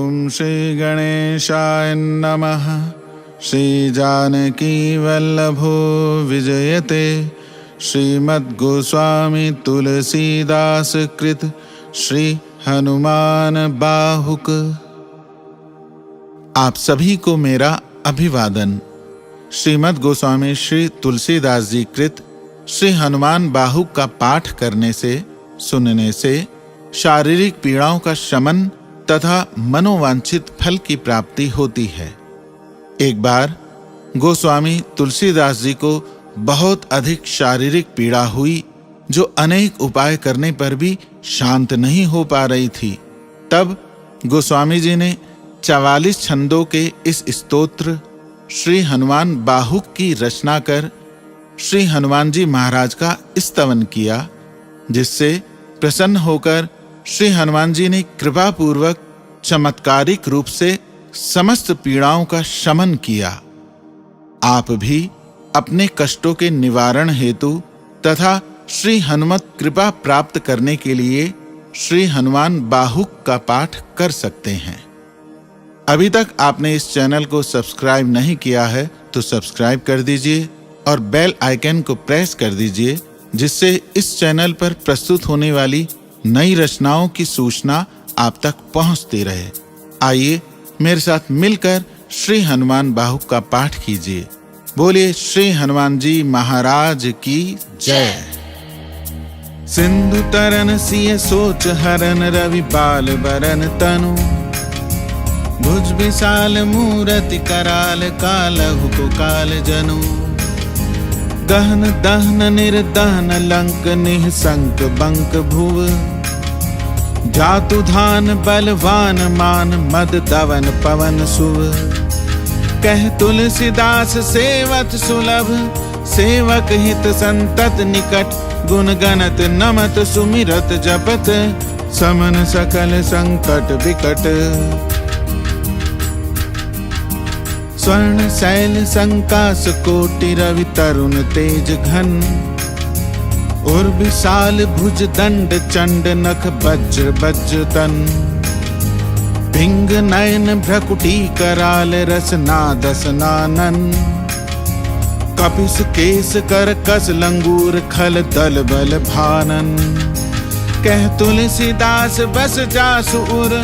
ओम श्री गणेशाय नमः। श्री जानकी वल्लभो विजयते। श्रीमद्गोस्वामी तुलसीदास कृत श्री हनुमान बाहुक। आप सभी को मेरा अभिवादन। श्रीमद् गोस्वामी श्री तुलसीदास जी कृत श्री हनुमान बाहुक का पाठ करने से, सुनने से शारीरिक पीड़ाओं का शमन तथा मनोवांछित फल की प्राप्ति होती है। एक बार गोस्वामी तुलसीदास जी को बहुत अधिक शारीरिक पीड़ा हुई, जो अनेक उपाय करने पर भी शांत नहीं हो पा रही थी। तब गोस्वामी जी ने 44 छंदों के इस स्तोत्र श्री हनुमान बाहुक की रचना कर श्री हनुमान जी महाराज का स्तवन किया, जिससे प्रसन्न होकर श्री हनुमान जी ने कृपा पूर्वक चमत्कारिक रूप से समस्त पीड़ाओं का शमन किया। आप भी अपने कष्टों के निवारण हेतु तथा श्री हनुमत कृपा प्राप्त करने के लिए श्री हनुमान बाहुक का पाठ कर सकते हैं। अभी तक आपने इस चैनल को सब्सक्राइब नहीं किया है तो सब्सक्राइब कर दीजिए और बेल आइकन को प्रेस कर दीजिए, जिससे इस चैनल पर प्रस्तुत होने वाली नई रचनाओं की सूचना आप तक पहुंचती रहे। आइए मेरे साथ मिलकर श्री हनुमान बाहुक का पाठ कीजिए। बोलिए श्री हनुमान जी महाराज की जय। सिंधु तरन सिय सोच हरन, रवि बाल बरन तनु। भुज विशाल मूरति कराल, कालहु को काल जनु। गहन दहन निर्दहन लंक, निःशंक बंक भुव। जातु धान बलवान मान, मद दवन पवन सुव। कह तुलसीदास सेवत सुलभ, सेवक हित संतत निकट। गुण गणत नमत सुमिरत जपत, समन सकल संकट विकट। स्वर्ण शैल संकास कोटि, रवि तरुण तेज घन। और विशाल भुज दंड चंड, नख वज्र वज्र तन। भिंग नयन भ्रकुटी कराल, रसना दसनानन। कपिस केस कर कस लंगूर, खल दल बल भानन। कह तुलसीदास बस जासु उर,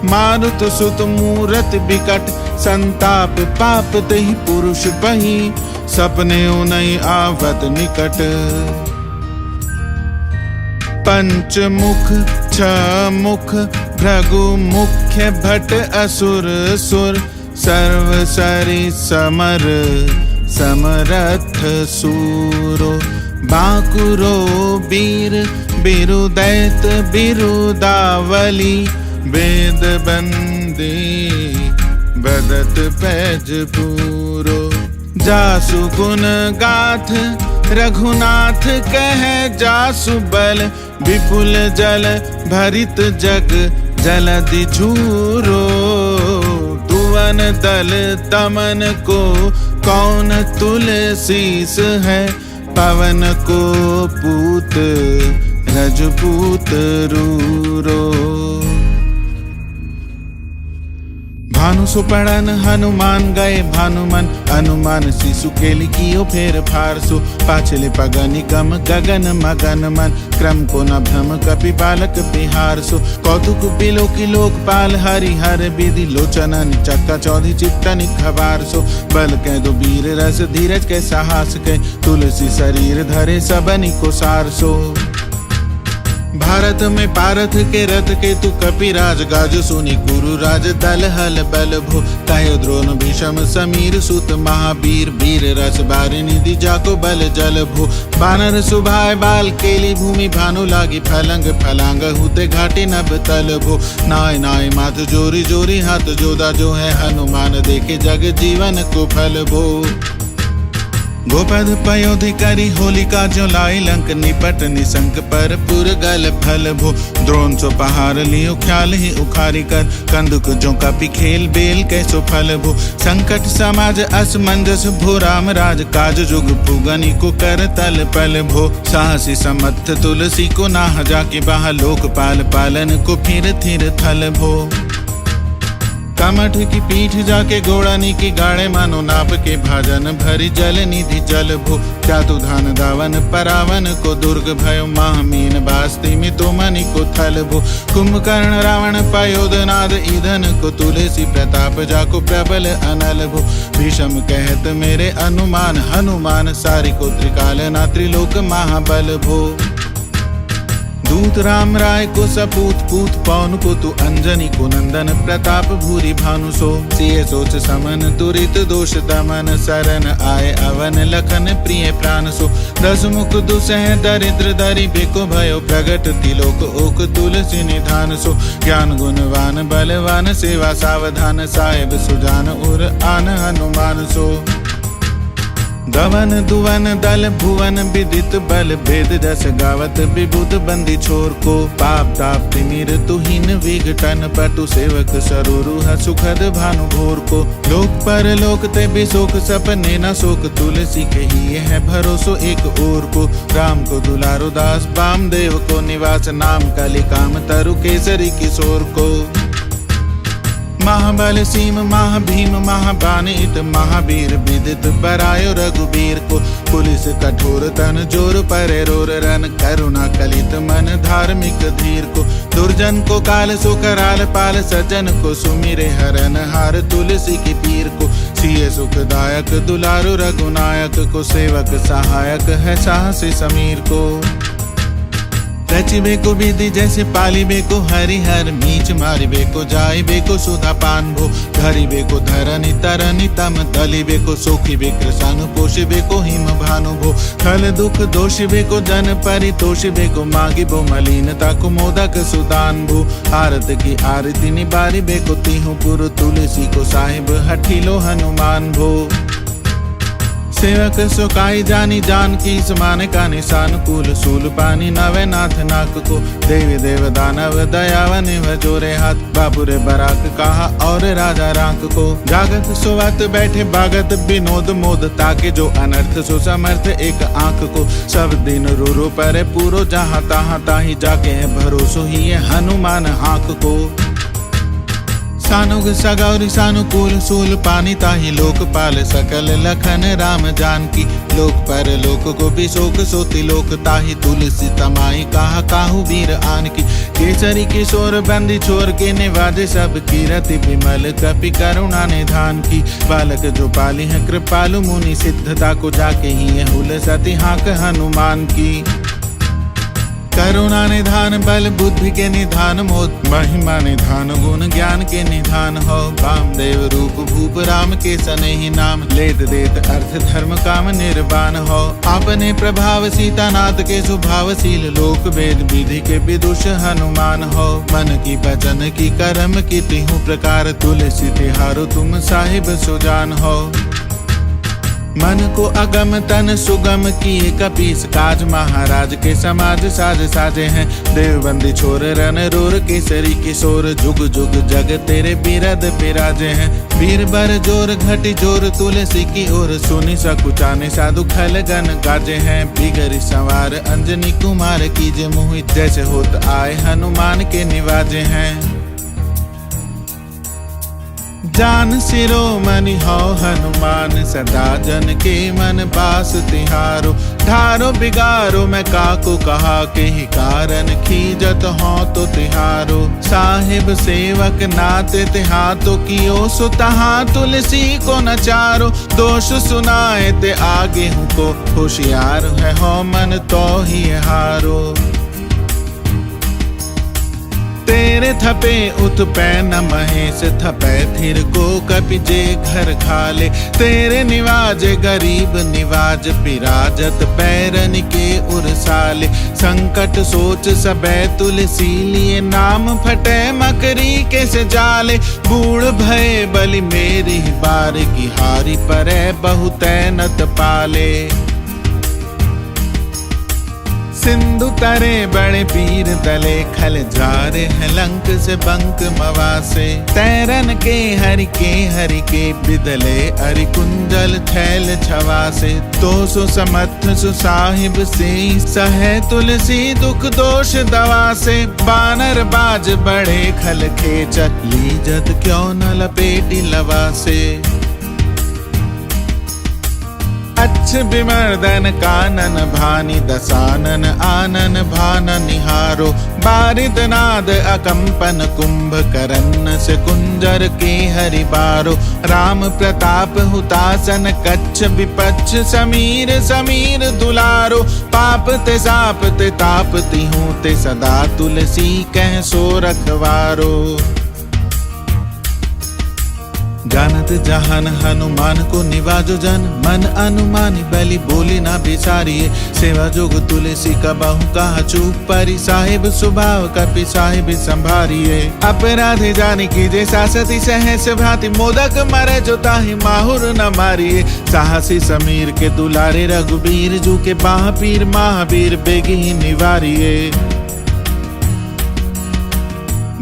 मारुत सुत मूरत विकट। संताप पाप तहि पुरुष बही, सपने उनई आवत निकट। पंचमुख छमुख भृगु मुख्य भट असुर सुर। सर्व सरि समर समरथ सूरो। बांकुरो वीर बिरुदैत बिरुदावली। वेद बंदी बदत पैज पूरो। जासु गुण गाथ रघुनाथ, कह जासु बल। विपुल जल भरित जग, जलधि झूरो। दुवन दल दमन को, कौन तुलसीस है। पवन को पूत रजपूत रूरो। भानु सुपड़न हनुमान गए भानुमन। हनुमान शिशु के लिखियो फेर फारसु। पाछले पगनि गम गगन मगन मन। क्रम को न भ्रम कपि बालक बिहारसु। कौतुक बिलो की लोकपाल, हरि हर विधि लोचनन। चक्का चौधि चित्तन खबारसु। बल कह दो वीर रस, धीरज के साहस के। तुलसी शरीर धरे सबनि को सारसो। भारत में पारथ के रथ के तू कपिराज गाज। सुनी गुरु राज दल हल बल भो। कहो द्रोण भीषम समीर सुत महावीर। वीर रस बारि निधि जाको बल जल भो। बानर सुभाय बाल केली भूमि। भानु लागी फलंग फलांग, हुते घाटी नभ तल भो। नाय नाय माथ जोरी जोरी, हाथ जोदा जो है हनुमान। देखे जग जीवन को फल भो। गोपद पयोधि करी होलिका, जो लाई लंक निपट। निशंक पर पुर गल फल भो। द्रोण सो पहाड़ लियो ख्याल ही उखारी कर। कंदुक जो कपि खेल बेल कैसो फल भो। संकट समाज असमंजस भो। राम राज काज जुग पुगनि को कर तल पल भो। साहसी समर्थ तुलसी को नाह, जाके बाह लोकपाल। पालन को फिर थिर थल भो। कमठ की पीठ जाके गोड़ानी की गाड़े मानो नाप के भाजन भरी जल निधि जल भो जातु धान दावन परावन को दुर्ग भयो महामीन बास्ती में तो मणि को थल भो कुंभकर्ण रावण पयोधनाद ईधन को तुलसी प्रताप जाको प्रबल अनल भो भीषम कहत मेरे अनुमान हनुमान सारी को त्रिकाल ना त्रिलोक महाबल भो दूत राम राय को सपूत पूत पवन को तु अंजनी को नंदन प्रताप भूरि भानु सो सिय सोच समन दुरित दोष दमन शरण आए अवन लखन प्रिय प्राण सो दस मुख दुसह दरिद्र दरि बेको भयो प्रगट तिलोक ओक तुलसी निधान सो ज्ञान गुणवान बलवान सेवा सावधान साहेब सुजान उर आन हनुमान सो गवन दुवन दल भुवन विदित बल भेद जस गावत विबुध बंदी छोर को पाप ताप तिमिर तुहीन विघटन पटु सेवक सरुरुह सुखद भानु भोर को लोक पर लोक ते बिशोक सपने न शोक तुलसी के ही है भरोसो एक ओर को राम को दुलारो दास वामदेव को निवास नाम कलि काम तरु केसरी किशोर को महाबल सीम महाभीम महाबानित महावीर विदित बरायो रघुबीर को पुलिस कठोर तन जोर परे रोर रन करुणा कलित मन धार्मिक धीर को दुर्जन को काल सो कराल पाल सज्जन को सुमिरे हरन हार तुलसी की पीर को सिय सुखदायक दुलारो रघुनायक को सेवक सहायक है साहसी समीर को रचिबे को विधि जैसे पालिबे को हरिहर मीच मारिबे को जाइबे को सुधा पान भो धरिबे को धरनी तरनी तम दलिबे को सोखिबे कृषानु पोषिबे को हिम भानु भो खल दुख दोषिबे को जन परितोषिबे को मागिबो मलिनता को मोदक सुदान भो आरत की आरती निबारिबे को तिहु पुर तुलसी को साहिब हठिलो हनुमान भो सेवक सुकाई जानी जान की समान का निशान कूल सूल पानी नवे नाथ नाक को देवी देव दानव दयावन जोरे हाथ बाबुरे बराक कहा और राजा रांक को जागत सुवत बैठे बागत विनोद मोद ताके जो अनर्थ सो समर्थ एक आंख को सब दिन रो परे पूरो जहाँ तहाँ ताही जाके है भरोसो ही है हनुमान आंख को सानुग सगौरी सानुकूल सूल पानी ताही लोकपाल सकल लखन राम जानकी लोक पर लोक को बिशोक सोति लोक ताही तुलसी तमाई कहा काहू वीर आन की केसरी किशोर बंदी छोर के निवाजे सब कीरति विमल कपि करुणा निधान की बालक जो पाली है कृपालु मुनि सिद्धता को जाके ही है हुल सती हाक हनुमान की करुणा निधान बल बुद्धि के निधान मोद महिमा निधान गुण ज्ञान के निधान हो वामदेव रूप भूप राम के सने ही नाम लेत देत अर्थ धर्म काम निर्वाण हो अपने प्रभाव सीतानाथ के स्वभावशील लोक वेद विधि के विदुष हनुमान हो मन की वचन की कर्म की तिहु प्रकार तुलसी तिहारो तुम साहिब सुजान हो मन को अगम तन सुगम किए कपीस काज महाराज के समाज साज साजे हैं देवबंदी छोर रन रोर केसरी किशोर जुग जुग जग तेरे बिरद बिराजे हैं वीर बर जोर घटी जोर तुलसी की ओर सुनी सकुचाने साधु खल गन गाजे हैं बिगरी सवार अंजनी कुमार कीजे मोहित जैसे होत आए हनुमान के निवाजे हैं जान शिरोमणि हो हनुमान सदा जन के मन बास तिहारो ढारो बिगारो मैं काको कहा के ही कारण खीजत हो तो तिहारो साहिब सेवक नाते तिहातो कियो सो तहा तुलसी को नचारो दोष सुनाए ते आगे हूँ को होशियार है हो मन तो ही हारो तेरे थपे उत्पै न महेश थपै थिर को कपि जे घर खाले तेरे निवाजे गरीब निवाज पिराजत पैरन के उरसाले संकट सोच सबे तुलसी लिए नाम फटे मकरी के से जाले बूढ़ भय बलि मेरी बार की हारी परे बहुतै नत पाले सिंधु तरे बड़े पीर तले खल जारे हैं लंक से बंक मवासे तैरन के हरि के बिदले अरि कुंजल छैल छवासे तो सो समर्थ सु साहिब से सहे तुलसी दुख दोष दवा से बानर बाज बड़े खल खेच लीजत क्यों न लपेटी लवा से अच्छ विमर्दन कानन भानि दसानन आनन भान निहारो बारिद नाद अकंपन कुंभ करन्न से कुंजर के हरि बारो राम प्रताप हुतासन कच्छ विपच्छ समीर समीर दुलारो पाप ते साप ते ताप तिहूं ते सदा तुलसी कह सो रखवारो जानत जहान हनुमान को निवाजो जन मन अनुमानी बलि बोली ना बिसारिये सेवा जोग तुलसी का बाहु कहा चूक परी साहिब स्वभाव कपि साहिब संभारिये अपराधे जाने कीजे सासती सहस भांति मोदक मरे जो ताहि माहुर न मारिये साहसी समीर के दुलारे रघुबीर जू के बाह पीर महावीर बेगी निवारिये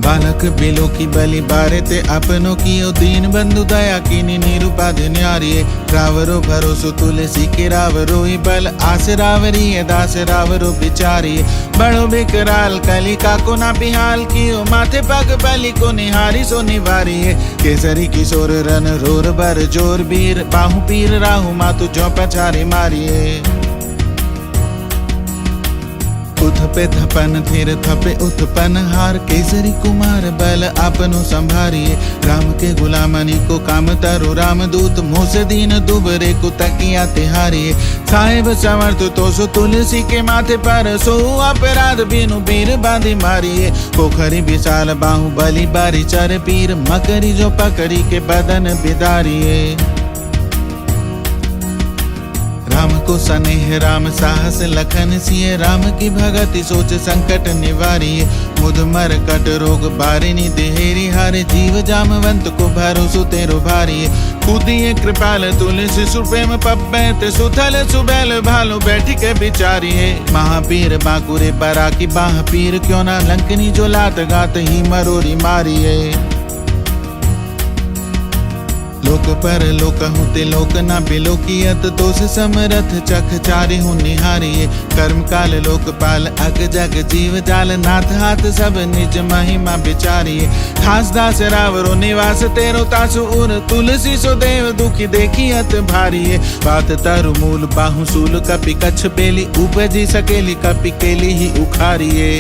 बालक बिलो की बलि बारे ते अपनों की ओ दीन बंधु दया की निरूपाध न्यारिये रावरो भरोसो तुलसी के रावरो ही बल आस रावरी दास रावरो बिचारिये बड़ो बिकराल कली का को ना बिहाल की ओ माथे पग बलि को निहारी सो निवारिये केसरी किशोर रन रोर बर जोर बीर बाहु पीर राहु मातु जो पछारी मारिये उथ पे थपन थिर थपे उत्पन हार केसरी कुमार बल आपनो संभारिये राम के गुलामनी को काम तरो राम दूत मोसे दीन दुबरे को तकिया तिहारिये साहिब समर्थ तो सो तुलसी के माथे पर सो अपराध बिनु बीर बांधी मारिये पोखरी विशाल बाहु बलि बारी चर पीर मकरी जो पकड़ी के बदन बिदारिये राम को स्नेह राम साहस लखन सिए राम की भगति सोच संकट निवारिये मुद मर कट रोग बारिनी देहेरी हारे जीव जामवंत को भरोसो तेरो भारिये कुदिये कृपाल तुलसी सुप्रेम पब्बैत सुथल सुबैल भालो बैठी के बिचारिये महापीर बाकुरे बरा की बाह पीर क्यों ना लंकनी जो लात गात ही मरोरी मारिये लोक पर लोक हुते लोक ना बिलोकियत दोष समरथ चख चारि हूँ निहारिये कर्म काल लोकपाल अग जग जीव जाल नाथ हाथ सब निज महिमा बिचारिये खास दास रावरो निवास तेरो तासु उर तुलसी सो देव दुखी देखियत भारिये बात तरु मूल बाहु सूल कपि कच्छ बेली उपजी सकेली कपि केली ही उखारिये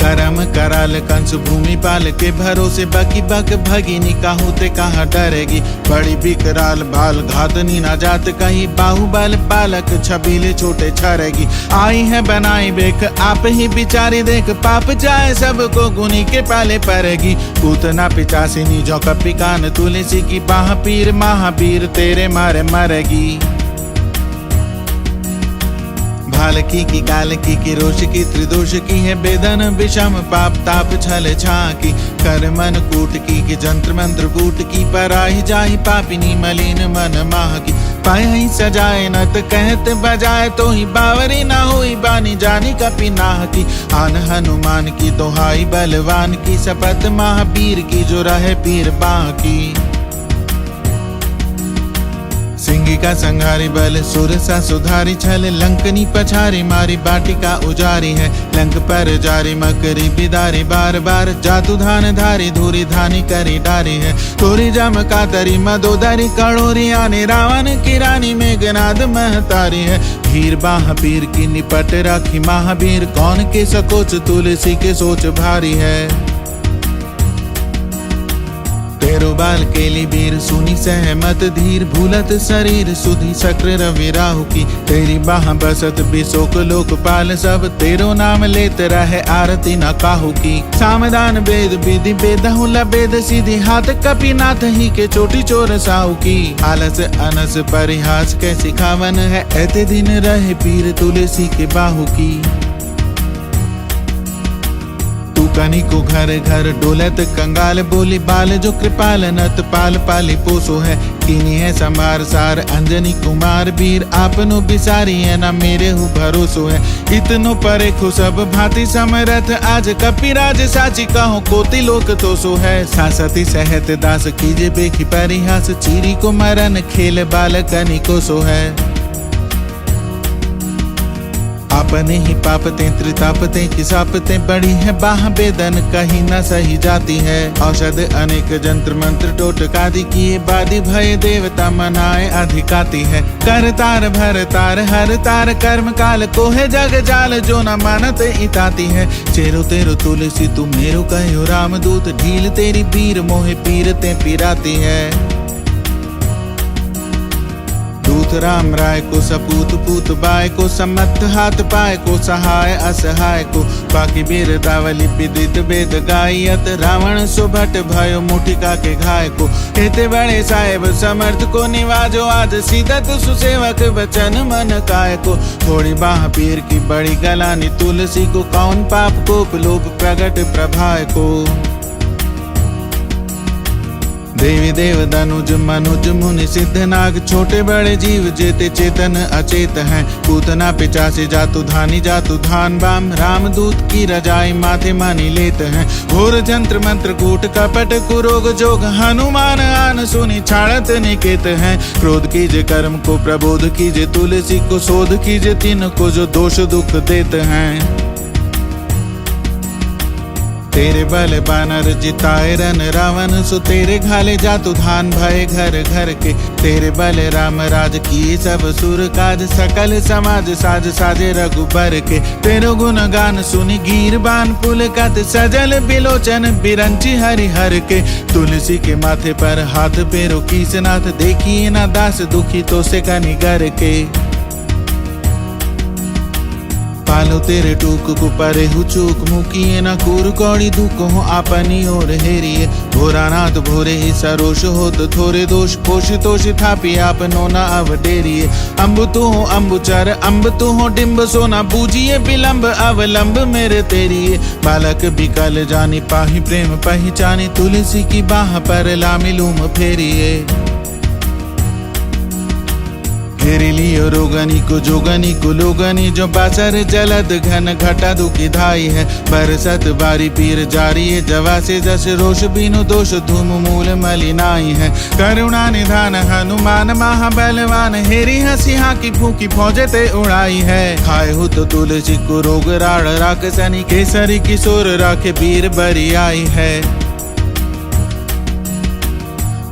करम कराल कंस भूमि पाल के भरोसे बकी बक भगिनी काहू ते कहाँ डरेगी बड़ी बिकराल बाल घातनी ना जात कहीं बाहुबल बालक छबीले छोटे छरेगी आई है बनाई बेख आप ही बिचारी देख पाप जाए सबको गुनी के पाले पड़ेगी पूतना पिचासिनी जो कपि कान तुलसी की बाह पीर महावीर तेरे मारे मरेगी भालकी की कालकी की रोष की त्रिदोष की है बेदन विषम पाप ताप छल छाकी कर मन कूट की जंत्र मंत्र कूट की पराही जाहि पापिनी मलिन मन माह की पाई सजाए नत कहत बजाए तो ही बावरी ना हुई बानी जानी कपि नाह की आन हनुमान की दोहाई बलवान की शपथ महावीर की जो रहे पीर बाह की सिंह का संहारी बल सुरसा सुधारी छल लंकनी पछारी मारी बाटिका उजारी है लंक पर जारी मकरी बिदारी बार बार जातु धान धारी धूरी धानी करी डारी है तोरी जम कातरी मदोदरी कड़ोरी आने रावण की रानी मेघनाद महतारी है भीर बाह पीर की निपट राखी महावीर कौन के सकोच तुलसी के सोच भारी है तेरो बाल केली बीर सुनी सहमत धीर भूलत शरीर सुधी शक्र रवि राहु की तेरी बाह बसत बिशोक लोकपाल सब तेरो नाम लेत रहे आरती न काहू की सामदान वेद विधि बेदहु लबेद सीधी हाथ कपि नाथ ही के चोटी चोर साहू की आलस अनस परिहास के सिखावन है ऐते दिन रहे पीर तुलसी के बाहु की कनी को घर घर डोलत कंगाल बोली बाल जो कृपाल नत पाल पाली पोसो है कीनी है संभार सार अंजनी कुमार वीर आपनो बिसारी है ना मेरे हु भरोसो है इतनो परे खो सब भांति समरथ आज कपिराज साची कहो कोटि लोक तो सो है सासती सहत दास कीजे बेखी परिहास चीरी को मरन खेल बालकनी को सो है अपने ही पापते त्रितापते किसापते बड़ी है बाह बेदन कहीं न सही जाती है औषध अनेक जंत्र मंत्र टोटकादि किए बादी भय देवता मनाए अधिकाती है कर तार भर तार हर तार कर्म काल को है जग जाल जो न मानत इताती है चेरो तेरो तुलसी तू मेरो कहो राम दूत ढील तेरी पीर मोहे पीरते पिराती है दूत राम राय को सपूत पूत बाय को समर्थ हाथ पाय को सहाय असहाय को बाकी बीर दावली विदित वेद गायत रावण सुभट भयो मुठिका के घाय को हेते बड़े साहेब समर्थ को निवाजो आज सीधत सुसेवक वचन मन काय को थोड़ी बाह पीर की बड़ी गलानी तुलसी को कौन पाप कोप लोप प्रगट प्रभाय को देवी देव धनुज मनुज मुनि सिद्ध नाग छोटे बड़े जीव जेते चेतन अचेत हैं पूतना पिचासी जातु धानी जातु धान बाम रामदूत की रजाई माथे मानी लेत हैं घोर जंत्र मंत्र कूट कपट कुरोग जोग हनुमान आन सुनी छाड़त निकेत हैं क्रोध कीजे कर्म को प्रबोध कीजे तुलसी को शोध कीजे तीन को जो दोष दुख देते हैं तेरे बल बानर जिताए रन रावण सो तेरे घाले जातु धान भय घर घर के तेरे बल राम राज किए सब सुर काज सकल समाज साज साजे रघुबर के तेरो गुण गान सुनि गीर बान पुलकत सजल बिलोचन बिरंची हरि हर के तुलसी के माथे पर हाथ पेरो कीसनाथ देखिए ना दास दुखी तो से कनि गर के पालो तेरे टूक को परे हु चूक मुकिए न कूर कौड़ी दुख हो आपनी ओर हेरिए भोरा नाथ भोरे ही सरोष हो तो थोरे दोष कोश तोष थापी आप नो न अवडेरिए अम्ब तू हो अम्बुचर अम्ब तू हो डिम्ब सोना बूझिए विलंब अवलंब मेरे तेरिए बालक बिकल जानी पाही प्रेम पहचानी तुलसी की बाह पर लामिलूम फेरिए घेरी लियो रोगनी को जोगनी को लोगनी जो बासर जलद घन घटा दुखी धाई है बरसत बारी पीर जारी है जवा से जस रोष बिनु दोष धूम मूल मलिनाई है करुणा निधान हनुमान महाबलवान हेरी हंसिहा की फूकी फौजते उड़ाई है खाए हो तो तुलसी को रोग राड़ राक्षसनी केसरी किशोर राखे वीर बरी आई है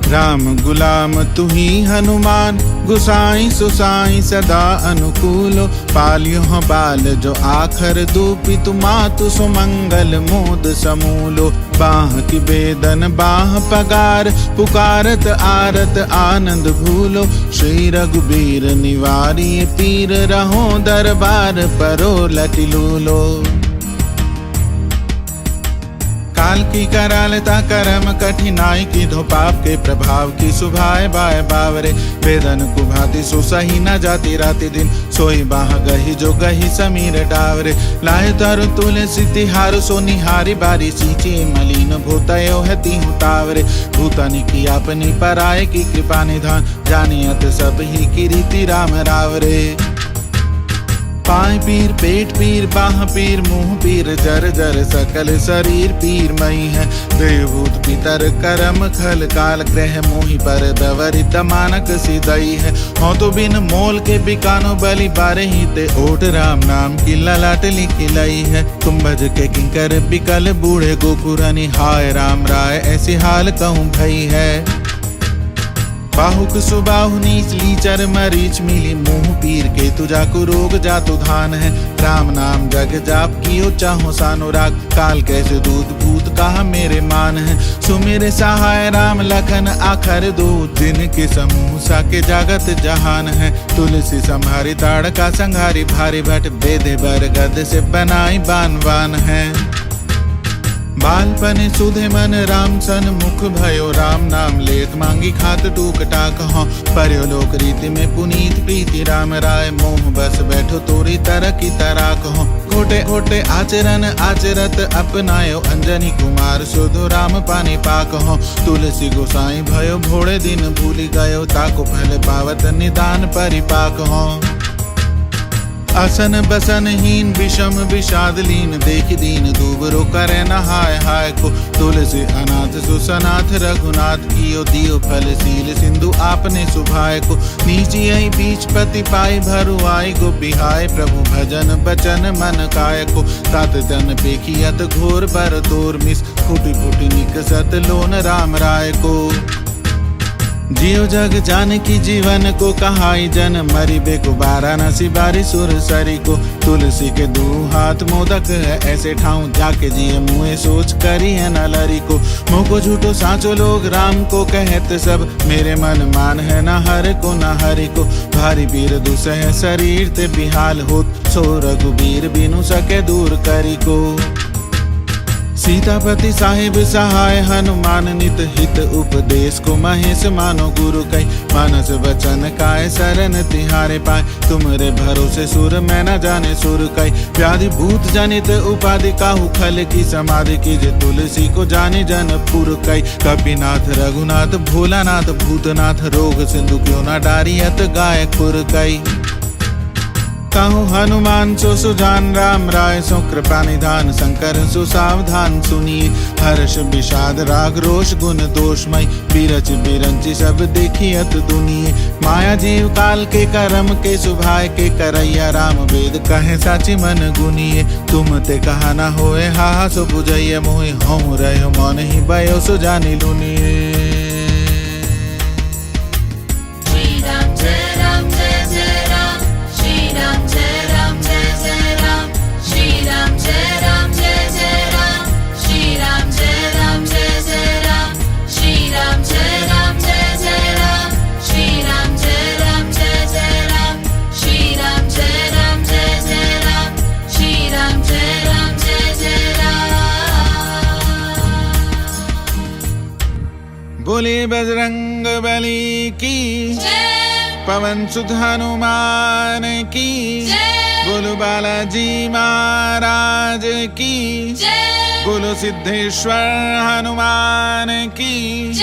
राम गुलाम तू ही हनुमान गुसाई सुसाई सदा अनुकूलो पालियो बाल जो आखर दूपी तु मातु सुमंगल मोद समूलो बाह की बेदन बाह पगार पुकारत आरत आनंद भूलो श्री रघुबीर निवारी पीर रहो दरबार परो लटिलूलो काल की करालता करम कठिनाई की धो पाप के प्रभाव की सुभाए बाय बावरे वेदन कुभाती सो सही न जाती राति दिन सोई बाह गही जो गही समीर डावरे लाए तरु तुलसी तिहार सो निहारी बारी सींची मलिन भूतयो है तीहु तावरे भूतनि की अपनी पराय की कृपा निधान जानियत सब ही की रीति राम रावरे पाय पीर पेट पीर बाह पीर मुंह पीर जर जर सकल शरीर पीर मई है देवभूत पितर करम खल काल ग्रह मोहि पर दवरित मानक सिदई है हो तो बिन मोल के बिकानो बलि बारे ही ते ओट राम नाम की ललाट लिखी लई है तुम भज के किंकर बिकल बूढ़े गोकुरनि हाय राम राय ऐसी हाल कहूँ भई है बाहुक सुबाहु नीच लीचर मरीच मिली मुंह पीर के तुझा को रोग जातु धान है राम नाम जग जाप कियो चाहो सानुराग काल कैसे दूध भूत कहा मेरे मान है सुमेरे सहाय राम लखन आखर दो दिन के समूह सा के जागत जहान है तुलसी संहारी ताड़का संहारी भारी भट बेदे बरगद से बनाई बान बान है बालपन सुधे मन राम सन मुख भयो, राम नाम लेत मांगी खात टूक टाक हों। पर्यो लोक रीति में पुनीत प्रीति राम राय, मोह बस बैठो तोरी तरह की तराक हों। घोटे घोटे आचरण आचरत अपनायो, अंजनी कुमार सुधो राम पानी पाक हों। तुलसी गोसाई भयो भोड़े दिन भूली गयो, ताको पहले पावत निदान परिपाक हों। असन बसन हीन विषम विषाद लीन, देख दीन दूबरो करे न हाय हाय को। तुलसी अनाथ सुसनाथ रघुनाथ, कियो दियो फल सील सिंधु आपने सुभाय को। नीची आई बीच पति पाई भरु आई, गो बिहाय प्रभु भजन बचन मन काय को। तात तन पेखियत घोर बर तोर मिस, फुटी फुटी निकसत लोन राम राय को। जियो जग जान की जीवन को कहाई जन, मरी बेको वाराणसी बारी सुर सरी को। तुलसी के दू हाथ मोदक है ऐसे ठाऊं, जाके जिये मुँह सोच करी है न लरी को। मुँह को झूठो साचो लोग राम को कहत सब, मेरे मन मान है न हर को न हरि को। भारी पीर दुसह शरीर ते बिहाल होत, सो रघुबीर बिनु सके दूर करी को। सीतापति साहिब सहाय हनुमान, नित हित उपदेश को महेश मानो गुरु कई। मानस वचन काय शरण तिहारे पाए, तुमरे भरोसे सुर मैं न जाने सुर कई। व्याधि भूत जनित उपाधि काहू खल की, समाधि कीजे तुलसी को जाने जनपुर कई। कपिनाथ रघुनाथ भोलानाथ भूतनाथ, रोग सिंधु क्यों न डारियत गाय खुर कई। कहूँ हनुमान सो सुजान, राम राय सो कृपा निधान। शंकर सो सावधान सुनिए, हर्ष विषाद राग रोष गुण दोषमय। बिरच बिरंची सब देखियत दुनिये, माया जीव काल के करम के सुभाय के। करैया राम वेद कहे साची मन गुनिए, तुम ते कहा न होए हा सो बुझैया मोहि। हूँ रहो मौन ही भयो सो जानी लुनिए। बोले बजरंग बली की, पवन सुत हनुमान की। बोलो बालाजी महाराज की, बोलो सिद्धेश्वर हनुमान की।